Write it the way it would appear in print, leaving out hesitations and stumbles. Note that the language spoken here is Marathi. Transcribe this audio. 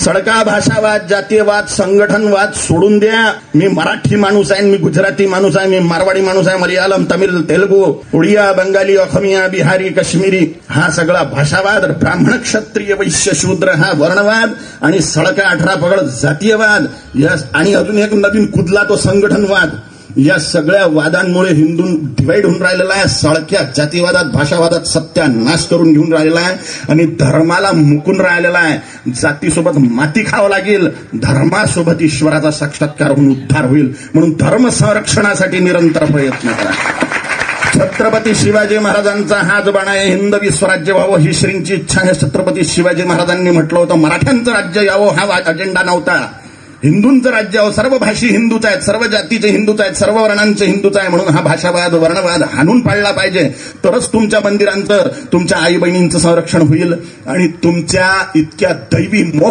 सडका भाषावाद, जातीयवाद, संघटनवाद सोडून द्या. मी मराठी माणूस आहे, मी गुजराती माणूस आहे, मी मारवाडी माणूस आहे, मलयालम, तमिळ, तेलुगू, उडिया, बंगाली, अखमिया, बिहारी, काश्मीरी हा सगळा भाषावाद, ब्राह्मण, क्षत्रिय, वैश्य, शूद्र हा वर्णवाद आणि सडका 18 पगड जातीयवाद आणि अजून एक नवीन कुदला तो संघटनवाद. या सगळ्या वादांमुळे हिंदू डिवाइड होऊन राहिलेला आहे. सळक्या जातीवादात, भाषावादात सत्यानाश करून घेऊन राहिलेला आहे आणि धर्माला मुकून राहिलेला आहे. जातीसोबत माती खावं लागेल, धर्मासोबत ईश्वराचा साक्षात्कार होऊन उद्धार होईल. म्हणून धर्म संरक्षणासाठी निरंतर प्रयत्न करा. छत्रपती शिवाजी महाराजांचा हाच बाणा आहे, हिंदवी स्वराज्य व्हावं ही श्रींची इच्छा आहे. छत्रपती शिवाजी महाराजांनी म्हटलं होतं मराठ्यांचं राज्य यावं हा अजेंडा नव्हता. हिंदूंचं राज्य आहे, सर्व भाषी हिंदूच आहेत, सर्व जातीचे हिंदूच आहेत, सर्व वर्णांचे हिंदूच आहे. म्हणून हा भाषावाद, वर्णवाद हाणून पाडला पाहिजे. तरच तुमच्या मंदिरांचं, तुमच्या आई बहिणींचं संरक्षण होईल आणि तुमच्या इतक्या दैवी मोक्ष